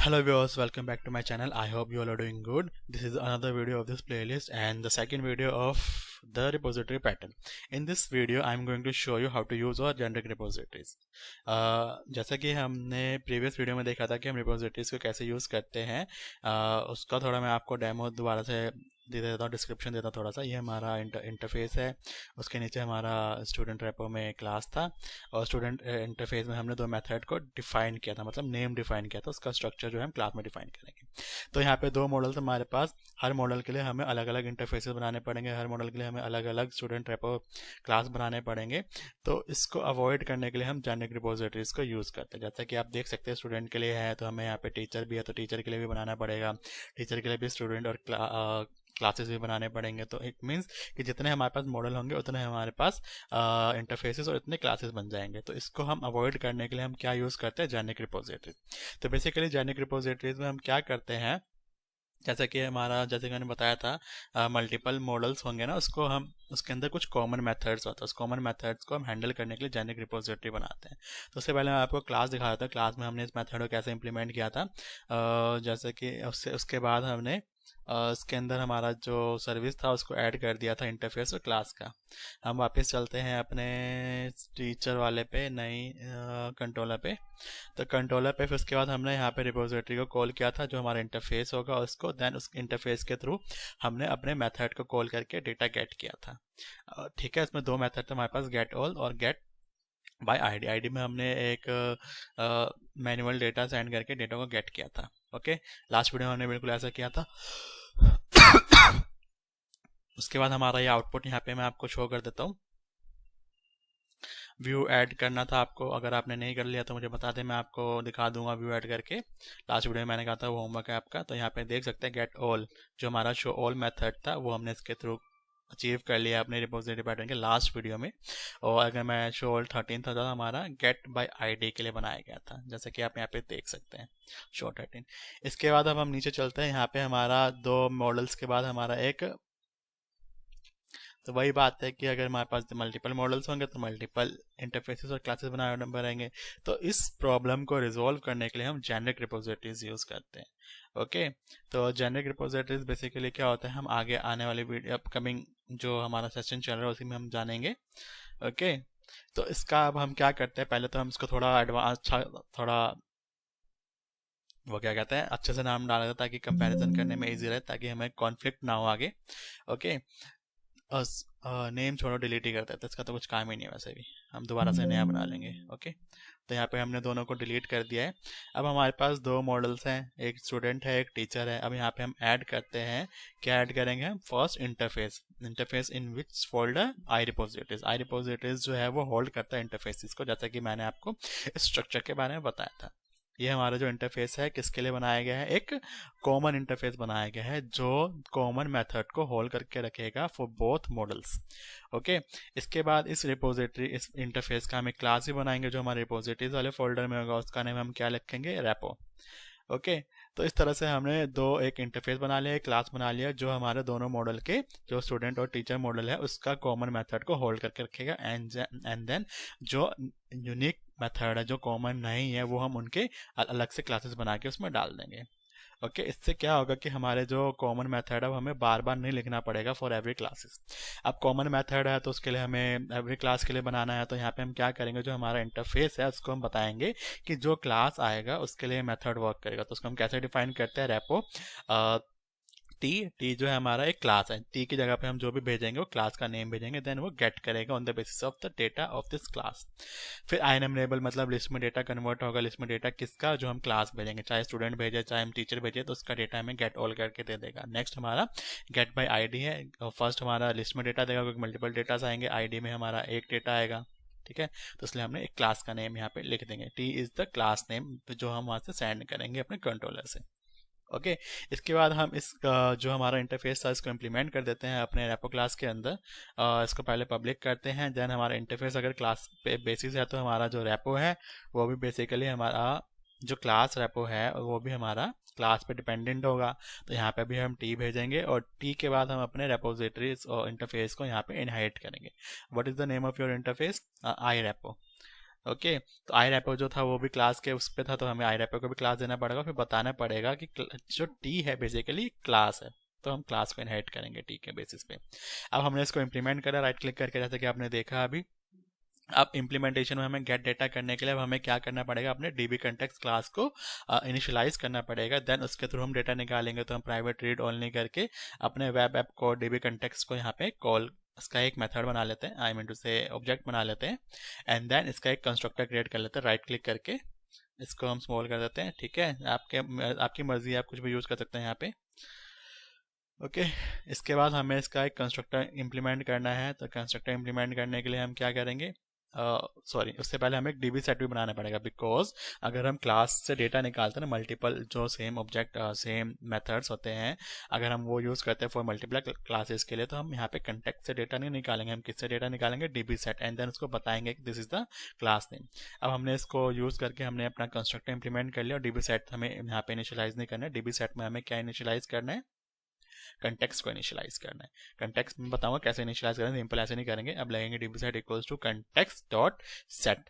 Hello viewers, welcome back to my channel. I hope you all are doing good. This is another video of this playlist and the second video of the repository pattern. In this video I am going to show you how to use our generic repositories. जैसा कि हमने previous video में देखा था कि हम repositories को कैसे यूज़ करते हैं, उसका थोड़ा मैं आपको डेमो दोबारा से दे देता हूँ, डिस्क्रिप्शन देता हूँ थोड़ा सा। ये हमारा इंटरफेस है, उसके नीचे हमारा स्टूडेंट रेपो में क्लास था और स्टूडेंट इंटरफेस में हमने दो मेथड को डिफाइन किया था, मतलब नेम डिफाइन किया था, उसका स्ट्रक्चर जो है हम क्लास में डिफाइन करेंगे। तो यहाँ पे दो मॉडल्स हमारे पास, हर मॉडल के लिए हमें अलग अलग इंटरफेसेस बनाने पड़ेंगे, हर मॉडल के लिए हमें अलग अलग स्टूडेंट रेपो क्लास बनाने पड़ेंगे। तो इसको अवॉइड करने के लिए हम जेनेरिक रिपोजिटरीज को यूज़ करते हैं। जैसा कि आप देख सकते हैं स्टूडेंट के लिए है तो हमें यहाँ पे टीचर भी है तो टीचर के लिए भी बनाना पड़ेगा, टीचर के लिए भी स्टूडेंट और क्लासेस भी बनाने पड़ेंगे। तो इट मीन्स कि जितने हमारे पास मॉडल होंगे उतने हमारे पास इंटरफेसेस और इतने क्लासेस बन जाएंगे। तो इसको हम अवॉइड करने के लिए हम क्या यूज़ करते हैं, जेनेरिक रिपोजिटरीज। तो बेसिकली जेनेरिक रिपोजिटरीज में हम क्या करते हैं, जैसे कि हमारा, जैसे कि मैंने बताया था, मल्टीपल मॉडल्स होंगे ना, उसको हम, उसके अंदर कुछ कॉमन मेथड्स होता है, उस कॉमन मेथड्स को हम हैंडल करने के लिए जेनेरिक रिपोजिटरी बनाते हैं। तो उससे पहले मैं आपको क्लास दिखा देता हूँ, क्लास में हमने इस मेथड को कैसे इंप्लीमेंट किया था। जैसे कि उसके बाद हमने इसके अंदर हमारा जो सर्विस था उसको ऐड कर दिया था, इंटरफेस और क्लास का। हम वापस चलते हैं अपने टीचर वाले पे, नई कंट्रोलर पे। तो कंट्रोलर पे फिर उसके बाद हमने यहाँ पे रिपोजिटरी को कॉल किया था, जो हमारा इंटरफेस होगा उसको, देन उस इंटरफेस के थ्रू हमने अपने मेथड को कॉल करके डेटा गेट किया था। ठीक है, इसमें दो मेथड थे हमारे पास, गेट ऑल और गेट बाय आईडी। आईडी में हमने एक मैनुअल डेटा सेंड करके डेटा को गेट किया था। ओके, लास्ट वीडियो में हमने बिल्कुल ऐसा किया था। उसके बाद हमारा ये आउटपुट यहाँ पे मैं आपको शो कर देता हूँ। व्यू ऐड करना था आपको, अगर आपने नहीं कर लिया तो मुझे बता दें, मैं आपको दिखा दूंगा व्यू ऐड करके। लास्ट वीडियो में मैंने कहा था वो होमवर्क है आपका। तो यहाँ पे देख सकते हैं गेट ऑल, जो हमारा शो ऑल मेथड था वो हमने इसके थ्रू अचीव कर लिया अपने रिपोजिटरी पैटर्न के लास्ट वीडियो में। और अगर मैं शो ऑल 13 था, तो हमारा गेट बाय आईडी के लिए बनाया गया था, जैसे कि आप यहाँ पे देख सकते हैं, शो 13। इसके बाद अब हम नीचे चलते हैं, यहाँ पे हमारा दो मॉडल्स के बाद हमारा एक, तो वही बात है कि अगर हमारे पास मल्टीपल मॉडल्स होंगे तो मल्टीपल इंटरफेसेस और क्लासेस बनाने पड़ेंगे। तो इस प्रॉब्लम को रिजॉल्व करने के लिए हम जेनेरिक रिपोजिटरीज यूज़ करते हैं। ओके, तो जेनेरिक रिपोजिटरीज बेसिकली क्या होता है, हम आगे आने वाली वीडियो, अपकमिंग जो हमारा सेशन चल रहा है उसी में हम जानेंगे। ओके, तो इसका अब हम क्या करते हैं, पहले तो हम इसको थोड़ा एडवांस, थोड़ा वो क्या कहते हैं, अच्छे से नाम डाला जाता है ताकि कंपैरिजन करने में इजी रहे, ताकि हमें कॉन्फ्लिक्ट ना हो आगे। ओके, नेम छोड़ो, डिलीट ही करते हैं, तो इसका तो कुछ काम ही नहीं है, वैसे भी हम दोबारा से नया बना लेंगे। ओके, तो यहाँ पे हमने दोनों को डिलीट कर दिया है। अब हमारे पास दो मॉडल्स हैं, एक स्टूडेंट है एक टीचर है। अब यहाँ पे हम ऐड करते हैं, क्या ऐड करेंगे हम, फर्स्ट इंटरफेस। इंटरफेस इन विच फोल्डर, आई रिपोजिटरीज। आई रिपोजिटरीज जो है वो होल्ड करता है इंटरफेसिस को, जैसा कि मैंने आपको स्ट्रक्चर के बारे में बताया था। ये हमारा जो इंटरफेस है किसके लिए बनाया गया है, एक कॉमन इंटरफेस बनाया गया है जो कॉमन मेथड को होल्ड करके रखेगा फॉर बोथ मॉडल्स। ओके, इसके बाद इस रिपोजिटरी, इस इंटरफेस का हम एक क्लास ही बनाएंगे जो हमारे रिपोजिटरीज वाले फोल्डर में होगा, उसका नेम हम क्या लिखेंगे, रेपो। ओके, तो इस तरह से हमने एक इंटरफेस बना लिया, एक क्लास बना लिया जो हमारे दोनों मॉडल के, जो स्टूडेंट और टीचर मॉडल है उसका कॉमन मेथड को होल्ड करके रखेगा। एंड देन जो यूनिक मेथड है जो कॉमन नहीं है वो हम उनके अलग से क्लासेस बना के उसमें डाल देंगे। ओके, इससे क्या होगा कि हमारे जो कॉमन मेथड है वो हमें बार बार नहीं लिखना पड़ेगा फॉर एवरी क्लासेस। अब कॉमन मेथड है तो उसके लिए हमें एवरी क्लास के लिए बनाना है, तो यहाँ पे हम क्या करेंगे, जो हमारा इंटरफेस है उसको हम बताएंगे कि जो क्लास आएगा उसके लिए मेथड वर्क करेगा। तो उसको हम कैसे डिफाइन करते हैं, रेपो टी जो है हमारा एक क्लास है, टी की जगह पे हम जो भी भेजेंगे वो क्लास का नेम भेजेंगे, देन वो गेट करेगा on the basis of the data of this class. फिर iNumRable, मतलब लिस्ट में डेटा कन्वर्ट होगा, लिस्ट में डेटा किसका, जो हम क्लास भेजेंगे, चाहे स्टूडेंट भेजे चाहे हम टीचर भेजे, तो उसका डेटा हमें गेट ऑल करके दे देगा। नेक्स्ट हमारा गेट बाय आईडी है, फर्स्ट हमारा लिस्ट में डेटा देगा क्योंकि मल्टीपल डेटास आएंगे, आईडी में हमारा एक डेटा आएगा। ठीक है, तो इसलिए हमने एक क्लास का नेम यहाँ पे लिख देंगे, T is the class name, जो हम वहाँ से सेंड करेंगे अपने कंट्रोलर से। ओके, इसके बाद हम इस जो हमारा इंटरफेस था इसको इम्प्लीमेंट कर देते हैं अपने रेपो क्लास के अंदर। इसको पहले पब्लिक करते हैं, देन हमारा इंटरफेस अगर क्लास पे बेसिस है तो हमारा जो रेपो है वो भी बेसिकली हमारा जो क्लास रेपो है वो भी हमारा क्लास पे डिपेंडेंट होगा। तो यहाँ पे भी हम टी भेजेंगे और टी के बाद हम अपने रेपोजिटरीज और इंटरफेस को यहाँ पे इनहेरिट करेंगे। What is the name of your interface, I repo. Okay, तो आई रेपो जो था वो भी क्लास के उस पे था, तो हमें आई रेपो को भी क्लास देना पड़ेगा, फिर बताना पड़ेगा कि जो टी है बेसिकली क्लास है, तो हम क्लास को इनहेरिट करेंगे टी के बेसिस पे। अब हमने इसको इम्प्लीमेंट करा राइट क्लिक करके, जैसे कि आपने देखा अभी। अब इम्प्लीमेंटेशन में हमें गेट डेटा करने के लिए अब हमें क्या करना पड़ेगा, अपने डीबी कंटेक्स्ट क्लास को इनिशियलाइज करना पड़ेगा, देन उसके थ्रू हम डेटा निकालेंगे। तो हम प्राइवेट रीड ओनली करके अपने वेब ऐप को डीबी कंटेक्स्ट को यहाँ पे कॉल, इसका एक मेथड बना लेते हैं, आई मीन टू से ऑब्जेक्ट बना लेते हैं, एंड देन इसका एक कंस्ट्रक्टर क्रिएट कर लेते हैं राइट क्लिक करके। इसको हम स्मॉल कर देते हैं, ठीक है, आपकी मर्जी, आप कुछ भी यूज़ कर सकते हैं यहाँ पे। ओके, इसके बाद हमें इसका एक कंस्ट्रक्टर इंप्लीमेंट करना है। तो कंस्ट्रक्टर इंप्लीमेंट करने के लिए हम क्या करेंगे, सॉरी उससे पहले हमें एक डीबी सेट भी बनाना पड़ेगा, बिकॉज अगर हम क्लास से डेटा निकालते हैं ना, मल्टीपल जो सेम ऑब्जेक्ट सेम मेथड्स होते हैं, अगर हम वो यूज़ करते हैं फॉर मल्टीपल क्लासेस के लिए, तो हम यहाँ पे कंटेक्ट से डेटा नहीं निकालेंगे, हम किससे डेटा निकालेंगे, डीबी सेट, एंड देन उसको बताएंगे कि this is the class name. अब हमने इसको यूज़ करके हमने अपना कंस्ट्रक्टर इंप्लीमेंट कर लिया, और डीबी सेट हमें यहाँ पे इनिशियलाइज नहीं करना है। डीबी सेट में हमें क्या इनिशियलाइज करना है, कंटेक्स्ट को इनिशियलाइज करना है। कंटेक्स्ट में बताऊंगा कैसे इनिशियलाइज करें, सिंपल ऐसे नहीं करेंगे। अब लगेंगे DB set equals to context dot set,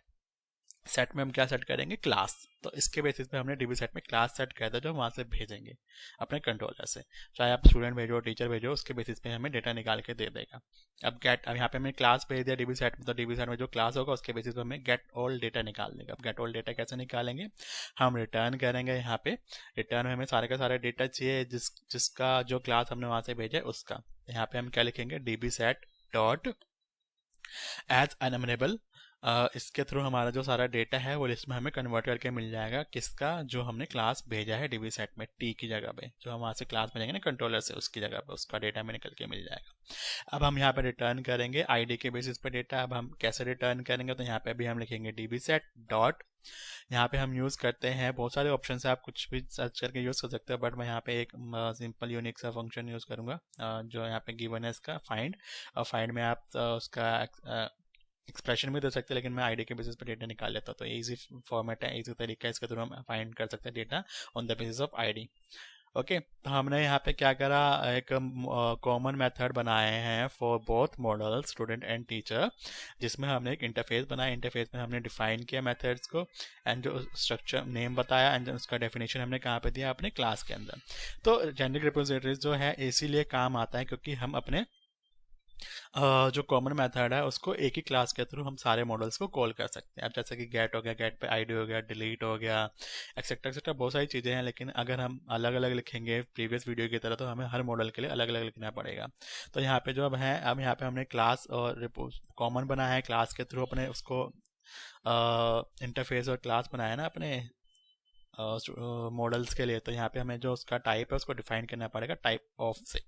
set में हम क्या सेट करेंगे, क्लास। तो इसके बेसिस पे हमने डीबी सेट में क्लास सेट किया था, जो हम वहाँ से भेजेंगे अपने कंट्रोलर से, चाहे आप स्टूडेंट भेजो टीचर भेजो, उसके बेसिस पे हमें डेटा निकाल के दे देगा। अब यहाँ पे हमने क्लास भेज दिया डीबी सेट में, तो डीबी सेट में जो क्लास होगा उसके बेसिस पे हमें गेट ऑल डेटा निकाल देगा। अब गेट ऑल डेटा कैसे निकालेंगे, हम रिटर्न करेंगे यहाँ पे, रिटर्न में हमें सारे का सारा डेटा चाहिए जिसका जो क्लास हमने वहाँ से भेजा है उसका। यहाँ पे हम क्या लिखेंगे, डीबी सेट डॉट एज एनमेबल, इसके थ्रू हमारा जो सारा डेटा है वो लिस्ट में हमें कन्वर्ट करके मिल जाएगा, किसका, जो हमने क्लास भेजा है डीबी सेट में, टी की जगह पे, जो हम वहाँ से क्लास भेजेंगे ना कंट्रोलर से, उसकी जगह पे उसका डेटा में निकल के मिल जाएगा। अब हम यहाँ पे रिटर्न करेंगे आईडी के बेसिस पे डेटा। अब हम कैसे रिटर्न करेंगे, तो यहाँ पे भी हम लिखेंगे डीबी सेट डॉट, यहाँ पे हम यूज़ करते हैं बहुत सारे ऑप्शन है, आप कुछ भी सर्च करके यूज़ कर सकते हो, बट मैं यहाँ पे एक सिंपल यूनिक सा फंक्शन यूज़ करूँगा, जो यहाँ पे गिवन है इसका फाइंड। और फाइंड में आप उसका एक्सप्रेशन भी दे सकते हैं, लेकिन मैं आईडी के बेसिस पर डेटा निकाल लेता हूँ, तो इजी फॉर्मेट है, इजी तरीका है, इसके थ्रू हम फाइंड कर सकते हैं data on the basis of ID. Okay, तो हमने यहाँ पे क्या करा, एक कॉमन मेथड बनाए हैं for both model student and teacher, जिसमें हमने एक इंटरफेस बनाया। इंटरफेस में हमने डिफाइन किया मेथड्स को, एंड जो स्ट्रक्चर नेम बताया, एंड उसका डेफिनेशन हमने कहाँ पे दिया, अपने क्लास के अंदर। तो जेनेरिक रिपोजिटरीज जो है इसीलिए काम आता है, क्योंकि हम अपने जो कॉमन मेथड है उसको एक ही क्लास के थ्रू हम सारे मॉडल्स को कॉल कर सकते हैं। अब जैसे कि गेट हो गया, गेट पे आईडी हो गया, डिलीट हो गया, एक्सेट्रा एक्सेट्रा, बहुत सारी चीज़ें हैं, लेकिन अगर हम अलग अलग लिखेंगे प्रीवियस वीडियो की तरह, तो हमें हर मॉडल के लिए अलग अलग लिखना पड़ेगा। तो यहाँ पे जो अब है, अब यहाँ पे हमने क्लास और कॉमन बनाया है, क्लास के थ्रू अपने उसको इंटरफेस और क्लास बनाया ना अपने मॉडल्स के लिए। तो यहाँ पे हमें जो उसका टाइप है उसको डिफाइन करना पड़ेगा टाइप ऑफ से,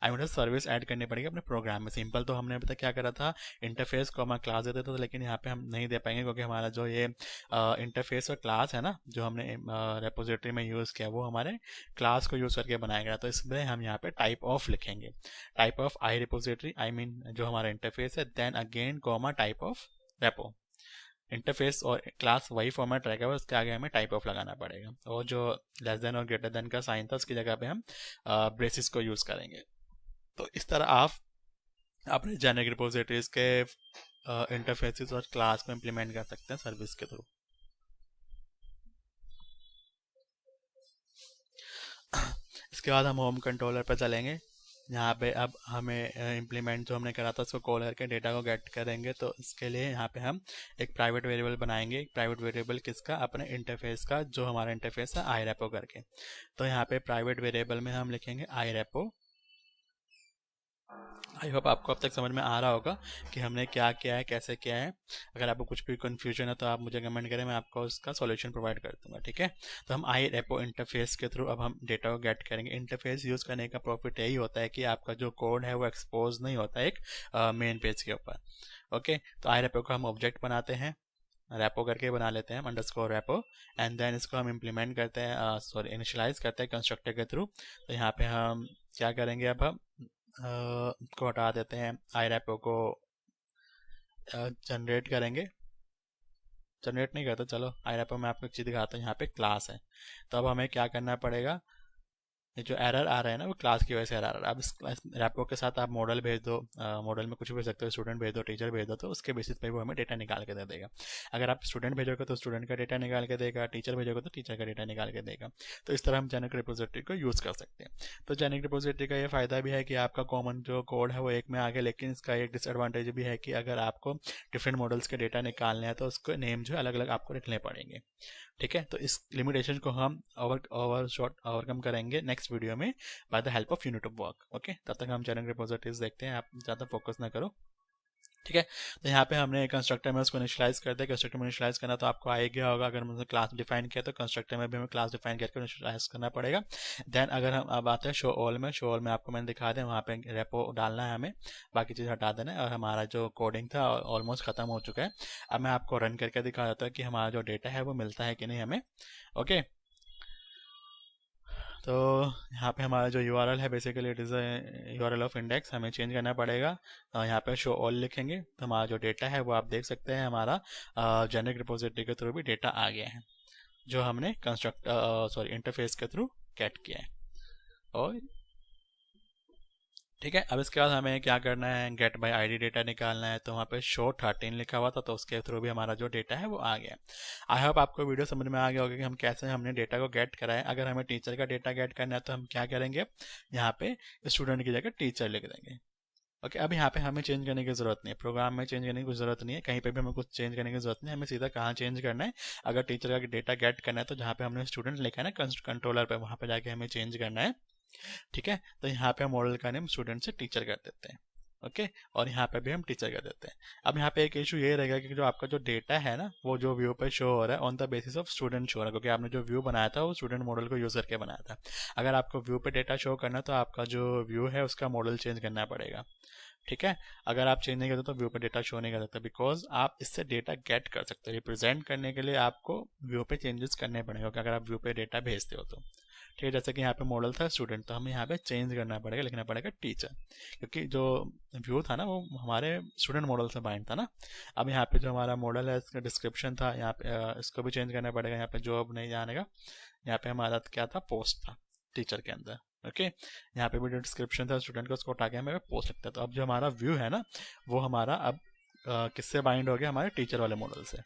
आई मीन सर्विस ऐड करनी पड़ेगी अपने प्रोग्राम में। सिंपल तो हमने अभी तक क्या करा था, इंटरफेस को हम क्लास देते थे, लेकिन यहाँ पे हम नहीं दे पाएंगे, क्योंकि हमारा जो ये इंटरफेस और क्लास है ना, जो हमने रेपोजिटरी में यूज़ किया, वो हमारे क्लास को यूज़ करके बनाया गया। तो इसमें हम यहाँ पे टाइप ऑफ लिखेंगे, type of I repository, I mean जो हमारा इंटरफेस है, then again comma type of repo. Interface और क्लास वही फॉर्मेट रहेगा, उसके आगे हमें टाइप ऑफ लगाना पड़ेगा, और जो लेस देन और ग्रेटर देन का साइन था उसकी जगह पे हम ब्रेसिस को यूज़ करेंगे। तो इस तरह आप अपने जेनेरिक रिपोजिटरीज के इंटरफेसेस और क्लास को इम्प्लीमेंट कर सकते हैं सर्विस के थ्रू। इसके बाद हम होम कंट्रोलर पर चलेंगे। यहाँ पे अब हमें इम्प्लीमेंट जो हमने करा था उसको कॉल करके डेटा को गेट करेंगे। तो इसके लिए यहाँ पे हम एक प्राइवेट वेरिएबल बनाएंगे। एक प्राइवेट वेरिएबल किसका, अपने इंटरफेस का, जो हमारा इंटरफेस है आई रेपो करके। तो यहाँ पे प्राइवेट वेरिएबल में हम लिखेंगे आई रेपो। आई होप आपको अब तक समझ में आ रहा होगा कि हमने क्या किया है, कैसे किया है। अगर आपको कुछ भी कन्फ्यूजन है तो आप मुझे कमेंट करें, मैं आपको उसका सॉल्यूशन प्रोवाइड कर दूंगा, ठीक है। तो हम आई रेपो इंटरफेस के थ्रू अब हम डेटा को गेट करेंगे। इंटरफेस यूज़ करने का प्रॉफिट यही होता है कि आपका जो कोड है वो एक्सपोज नहीं होता एक मेन पेज के ऊपर। ओके, तो आई रेपो को हम ऑब्जेक्ट बनाते हैं, रेपो करके बना लेते हैं अंडरस्कोर रेपो, एंड देन इसको हम इम्प्लीमेंट करते हैं, सॉरी इनिशियलाइज करते हैं कंस्ट्रक्टर के थ्रू। तो यहाँ पे हम क्या करेंगे, अब हम को हटा देते हैं, आई रेपो को जनरेट करेंगे, जनरेट नहीं करते, चलो आई रेपो में आपको एक चीज़ दिखाता हूँ। यहाँ पे क्लास है, तो अब हमें क्या करना पड़ेगा, ये जो एरर आ रहा है ना वो क्लास की वजह से एरर आ रहा है। अब इस रेपो के साथ आप मॉडल भेज दो, मॉडल में कुछ भी भेज सकते हो, स्टूडेंट भेज दो, टीचर भेज दो, तो उसके बेसिस पे वो हमें डेटा निकाल के दे देगा। अगर आप स्टूडेंट भेजोगे तो स्टूडेंट का डेटा निकाल के देगा, टीचर भेजोगे तो टीचर का डेटा निकाल के देगा। तो इस तरह हम जेनेरिक रिपोजिटरी को यूज़ कर सकते हैं। तो जेनेरिक रिपोजिटरी का ये फ़ायदा भी है कि आपका कॉमन जो कोड है वो एक में आ गया, लेकिन इसका एक डिसएडवांटेज भी है कि अगर आपको डिफरेंट मॉडल्स के डेटा निकालने हैं तो उसको नेम जो है अलग अलग आपको लिखने पड़ेंगे। ठीक है, तो इस लिमिटेशन को हम ओवरकम करेंगे नेक्स्ट वीडियो में by the help of unit of work. Okay, तब तक हम जेनेरिक रिपोजिटरीज देखते हैं, आप ज़्यादा फोकस ना करो। ठीक है, तो यहाँ पे हमने कंस्ट्रक्टर में उसको इनिशियलाइज कर दिया। कंस्ट्रक्टर में इनिशियलाइज करना तो आपको आ ही गया होगा, अगर मतलब क्लास डिफाइन किया तो कंस्ट्रक्टर में भी हमें क्लास डिफाइन करके इनिशियलाइज करना पड़ेगा। देन अगर हम अब आते हैं शो ऑल में, शो ऑल में आपको मैंने दिखा दिया, वहाँ पे रेपो डालना है हमें, बाकी चीज़ हटा देना है, और हमारा जो कोडिंग था ऑलमोस्ट खत्म हो चुका है। अब मैं आपको रन करके दिखा देता हूँ कि हमारा जो डेटा है वो मिलता है कि नहीं हमें। ओके, तो यहाँ पे हमारा जो URL है basically it is URL of index, हमें चेंज करना पड़ेगा। यहाँ पे शो ऑल लिखेंगे तो हमारा जो डेटा है वो आप देख सकते हैं, हमारा जेनेरिक रिपोजिटरी के थ्रू भी डेटा आ गया है जो हमने इंटरफेस के थ्रू गेट किया है। और ठीक है, अब इसके बाद हमें क्या करना है, गेट बाय आईडी डेटा निकालना है। तो वहाँ पे शो 13 लिखा हुआ था, तो उसके थ्रू भी हमारा जो डेटा है वो आ गया। आई होप आपको वीडियो समझ में आ गया होगा कि हम कैसे हमने डेटा को गेट करा है। अगर हमें टीचर का डेटा गेट करना है तो हम क्या करेंगे, यहाँ पे स्टूडेंट की जगह टीचर लिख देंगे। ओके, अब यहाँ पे हमें चेंज करने की जरूरत नहीं है, प्रोग्राम में चेंज करने की जरूरत नहीं है, कहीं पे भी हमें कुछ चेंज करने की जरूरत नहीं है, हमें सीधा कहाँ चेंज करना है। अगर टीचर का डेटा गेट करना है तो जहाँ पे हमने स्टूडेंट लिखा है ना कंट्रोलर पे, वहाँ पे जाके हमें चेंज करना है। ठीक है, तो यहाँ पे हम मॉडल का नेम स्टूडेंट से टीचर कर देते हैं। ओके, और यहाँ पे भी हम टीचर कर देते हैं। अब यहाँ पे एक इशू ये रहेगा कि जो आपका जो डेटा है ना वो जो व्यू पे शो हो रहा है on the basis of student show हो रहा है, क्योंकि आपने जो व्यू बनाया था वो स्टूडेंट मॉडल को यूज करके बनाया था। अगर आपको व्यू पे डेटा शो करना है तो आपका जो व्यू है उसका मॉडल चेंज करना पड़ेगा। ठीक है, अगर आप चेंज नहीं करते तो व्यू पे डेटा शो नहीं कर सकते, बिकॉज आप इससे डेटा गेट कर सकते हो। रिप्रेजेंट करने के लिए आपको व्यू पे चेंजेस करने पड़ेंगे अगर आप व्यू पे डेटा भेजते हो तो। ठीक है, जैसे कि यहाँ पे मॉडल था स्टूडेंट, तो हमें यहाँ पे चेंज करना पड़ेगा, लिखना पड़ेगा टीचर, क्योंकि जो व्यू था ना वो हमारे स्टूडेंट मॉडल से बाइंड था ना। अब यहाँ पे जो हमारा मॉडल है इसका डिस्क्रिप्शन था, यहाँ पे इसको भी चेंज करना पड़ेगा। यहाँ पे जॉब नहीं जानेगा, यहाँ पे हमारा क्या था, पोस्ट था टीचर के अंदर। ओके, यहाँ पे भी जो डिस्क्रिप्शन था स्टूडेंट का उसको उठा के हमें पोस्ट लिखता है। तो अब जो हमारा व्यू है ना वो हमारा अब किससे बाइंड हो गया, हमारे टीचर वाले मॉडल से।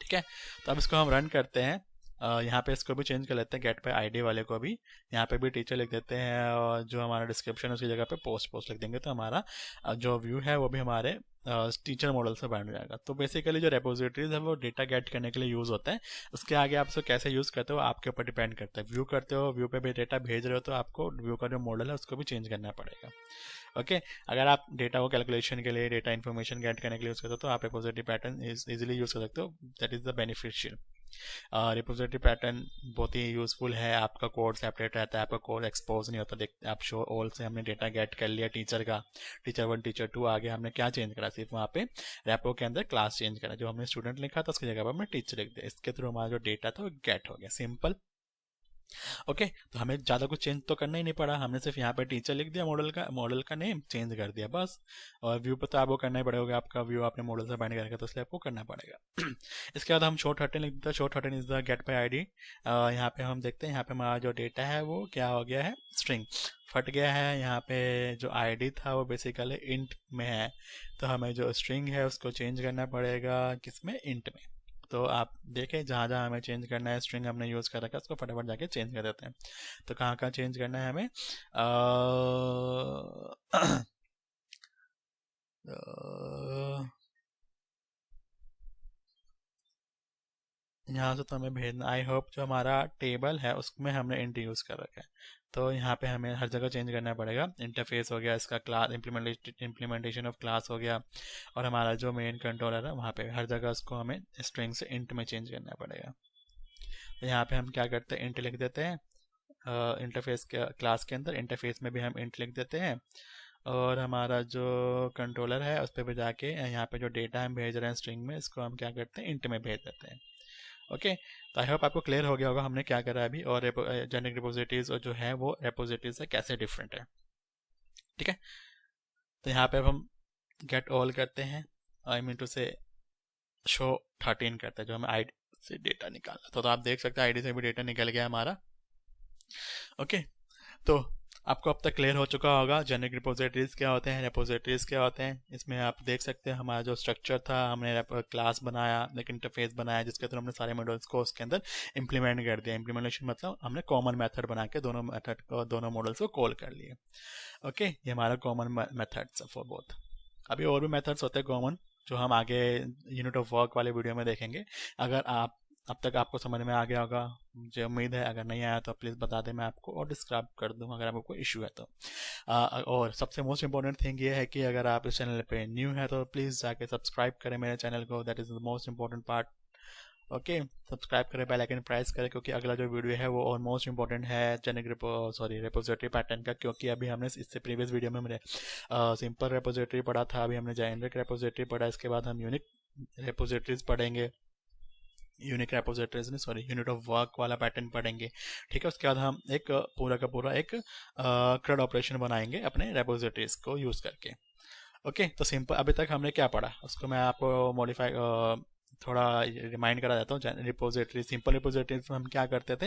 ठीक है, तो अब इसको हम रन करते हैं। यहाँ पे इसको भी चेंज कर लेते हैं, गेट पे आईडी वाले को भी यहाँ पे भी टीचर लिख देते हैं, और जो हमारा डिस्क्रिप्शन है उसकी जगह पे पोस्ट लिख देंगे। तो हमारा जो व्यू है वो भी हमारे टीचर मॉडल से बाइंड हो जाएगा। तो बेसिकली जो रेपोजिटरीज है वो डेटा गेट करने के लिए यूज़ होता है। उसके आगे आप इसको कैसे यूज़ करते हो आपके ऊपर डिपेंड करता है। व्यू करते हो, व्यू पे भी डेटा भेज रहे हो तो आपको व्यू का जो मॉडल है उसको भी चेंज करना पड़ेगा। ओके, अगर आप डेटा को कैलकुलेशन के लिए, डेटा इन्फॉर्मेशन गेट करने के लिए यूज़ करते हो तो आप रिपोजिटरी पैटर्न इजीली यूज़ कर सकते हो। That is the beneficial. Repository pattern बहुत ही यूजफुल है, आपका कोड सेपरेट रहता है, आपका कोड एक्सपोज नहीं होता। देखते आप शो ऑल से हमने डेटा गेट कर लिया टीचर का, टीचर 1 टीचर 2 आगे हमने क्या चेंज करा, सिर्फ वहाँ पे रेपो के अंदर क्लास चेंज करा, जो हमने स्टूडेंट लिखा था उसकी जगह पर हमने टीचर लिख दिया। इसके थ्रू हमारा जो डेटा था वो गेट हो गया, सिंपल। ओके, तो हमें ज़्यादा कुछ चेंज तो करना ही नहीं पड़ा, हमने सिर्फ यहाँ पे टीचर लिख दिया, मॉडल का नेम चेंज कर दिया बस। और व्यू पे तो आपको करना ही पड़ेगा, आपका व्यू आपने मॉडल से बाइंड करेगा तो इसलिए आपको करना पड़ेगा। इसके बाद हम शो 13 लिख देते हैं। So 13 is the get by ID. यहाँ पे हम देखते हैं, यहाँ पे हमारा जो डेटा है वो क्या हो गया है, स्ट्रिंग फट गया है। यहाँ पे जो आईडी था वो बेसिकली इंट में है, तो हमें जो स्ट्रिंग है उसको चेंज करना पड़ेगा किसमें, इंट में। तो आप देखें जहाँ जहाँ हमें चेंज करना है, स्ट्रिंग हमने यूज़ कर रखा है उसको फटाफट जाके चेंज कर देते हैं। तो कहाँ कहाँ चेंज करना है हमें, यहाँ से तो हमें भेजना, आई होप जो हमारा टेबल है उसमें हमने इंट यूज़ कर रखा है, तो यहाँ पे हमें हर जगह चेंज करना पड़ेगा। इंटरफेस हो गया, इसका क्लास इम्प्लीमेंटेशन ऑफ क्लास हो गया, और हमारा जो मेन कंट्रोलर है वहाँ पे हर जगह उसको हमें स्ट्रिंग से इंट में चेंज करना पड़ेगा। तो यहाँ पे हम क्या करते हैं, इंट लिख देते हैं। इंटरफेस के क्लास के अंदर इंटरफेस में भी हम इंट लिख देते हैं, और हमारा जो कंट्रोलर है उस पर भी जाके यहाँ पे जो डेटा हम भेज रहे हैं स्ट्रिंग में, इसको हम क्या करते हैं, इंट में भेज देते हैं। ओके, तो आई होप आपको क्लियर हो गया होगा हमने क्या करा अभी, और जेनेरिक रिपोजिटरीज और जो है वो रिपोजिटरीज से कैसे डिफरेंट है। ठीक है, तो यहाँ पे अब हम गेट ऑल करते हैं, आई मीन टू से शो 13 करते हैं, जो हमें आईडी से डेटा निकालना था। तो आप देख सकते हैं आईडी से भी डेटा निकल गया हमारा। ओके, तो आपको अब तक क्लियर हो चुका होगा जेनेरिक रिपोजिटरीज क्या होते हैं, रिपोजिटरीज क्या होते हैं। इसमें आप देख सकते हैं हमारा जो स्ट्रक्चर था, हमने क्लास बनाया, एक इंटरफेस बनाया जिसके थ्रू हमने सारे मॉडल्स को उसके अंदर इंप्लीमेंट कर दिया। इंप्लीमेंटेशन मतलब हमने कॉमन मेथड बना के दोनों मेथड को, दोनों मॉडल्स को कॉल कर लिए। ओके, ये हमारा कॉमन मेथड्स फॉर बोथ। अभी और भी मेथड्स होते हैं कॉमन जो हम आगे यूनिट ऑफ वर्क वाले वीडियो में देखेंगे। अगर आप अब तक आपको समझ में आ गया होगा, मुझे उम्मीद है। अगर नहीं आया तो प्लीज़ बता दें, मैं आपको और डिस्क्राइब कर दूँ अगर आपको कोई इशू है तो। और सबसे मोस्ट इंपॉर्टेंट थिंग ये है कि अगर आप इस चैनल पे न्यू है तो प्लीज़ जाके सब्सक्राइब करें मेरे चैनल को, that is the most important part. Okay, subscribe करें, बेल आइकन प्रेस करें, क्योंकि अगला जो वीडियो है वो और मोस्ट इंपॉर्टेंट है जेनेरिक रिपोजिटरी पैटर्न का। क्योंकि अभी हमने इससे प्रीवियस वीडियो में हमने सिंपल रिपोजिटरी पढ़ा था, अभी हमने जेनेरिक रिपोजिटरी पढ़ा, इसके बाद हम यूनिक रिपोजिटरीज पढ़ेंगे, यूनिक रिपोजिटरीज नहीं सॉरी यूनिट ऑफ वर्क वाला पैटर्न पढ़ेंगे। ठीक है, उसके बाद हम एक पूरा का पूरा एक CRUD ऑपरेशन बनाएंगे अपने रिपोजिटरीज को यूज़ करके। ओके, तो सिंपल अभी तक हमने क्या पढ़ा उसको मैं आपको मॉडिफाई थोड़ा रिमाइंड करा देता हूँ। रिपोजिटरी, सिंपल रिपोजिटरीज में हम क्या करते थे,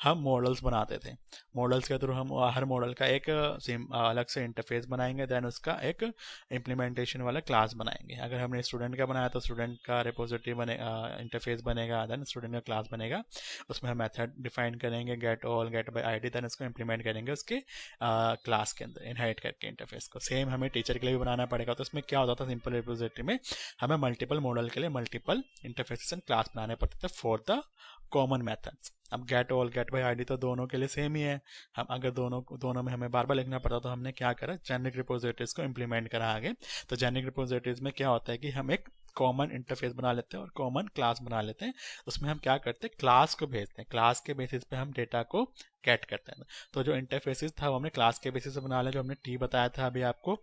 हम मॉडल्स बनाते थे। मॉडल्स के थ्रू हम हर मॉडल का एक अलग से इंटरफेस बनाएंगे, देन उसका एक इम्प्लीमेंटेशन वाला क्लास बनाएंगे। अगर हमने स्टूडेंट का बनाया तो स्टूडेंट का रिपोजिटरी बनेगा, इंटरफेस बनेगा, देन स्टूडेंट का क्लास बनेगा, उसमें हम मेथड डिफाइन करेंगे get all, get by ID, then उसको इम्प्लीमेंट करेंगे उसके क्लास के अंदर इनहेरिट करके इंटरफेस को। सेम हमें टीचर के लिए भी बनाना पड़ेगा। तो इसमें क्या होता था, सिंपल रिपोजिटरी में हमें मल्टीपल मॉडल के लिए मल्टीपल इंटरफेसेस एंड क्लास बनाने पड़ते थे फॉर द कॉमन मेथड्स। अब get all, get by ID तो दोनों के लिए सेम ही है। हम अगर दोनों में हमें बार बार लिखना पड़ता तो हमने क्या करा, जेनेरिक रिपोजिटरीज को इंप्लीमेंट करा आगे। तो जेनेरिक रिपोजिटरीज में क्या होता है कि हम एक कॉमन इंटरफेस बना लेते हैं और कॉमन क्लास बना लेते हैं। उसमें हम क्या करते हैं, क्लास को भेजते हैं, क्लास के बेसिस पे हम डेटा को गेट करते हैं। तो जो इंटरफेसेस था वो हमने क्लास के बेसिस पे बना लिया, जो हमने टी बताया था अभी आपको,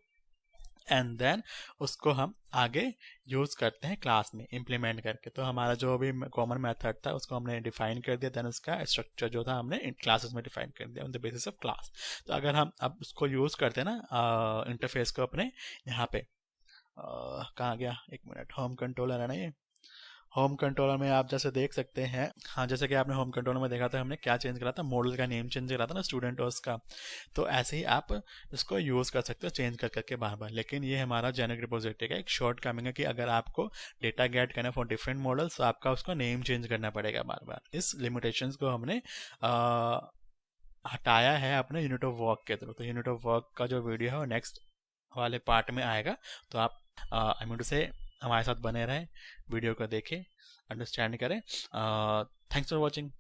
एंड देन उसको हम आगे यूज़ करते हैं क्लास में इम्प्लीमेंट करके। तो हमारा जो भी कॉमन मेथड था उसको हमने डिफाइन कर दिया, देन उसका स्ट्रक्चर जो था हमने क्लासेस में डिफाइन कर दिया on the basis of class. तो अगर हम अब उसको यूज़ करते हैं ना इंटरफेस को अपने यहाँ पे कहाँ गया, एक मिनट, होम कंट्रोलर है ना ये, होम कंट्रोलर में आप जैसे देख सकते हैं, हाँ जैसे कि आपने होम कंट्रोलर में देखा था हमने क्या चेंज करा था, मॉडल का नेम चेंज करा था ना स्टूडेंट और उसका। तो ऐसे ही आप इसको यूज़ कर सकते हो चेंज कर करके बार बार। लेकिन ये हमारा जेनेरिक रिपोजिटरी का एक शॉर्ट कमिंग है कि अगर आपको डेटा गेट करना फॉर डिफरेंट मॉडल्स तो आपका उसको नेम चेंज करना पड़ेगा बार बार। इस लिमिटेशंस को हमने हटाया है अपने यूनिट ऑफ वर्क के थ्रू। तो यूनिट ऑफ वर्क का जो वीडियो है वो नेक्स्ट वाले पार्ट में आएगा। तो आप आई मीन टू से हमारे साथ बने रहें, वीडियो को देखें, अंडरस्टैंड करें। Thanks for watching.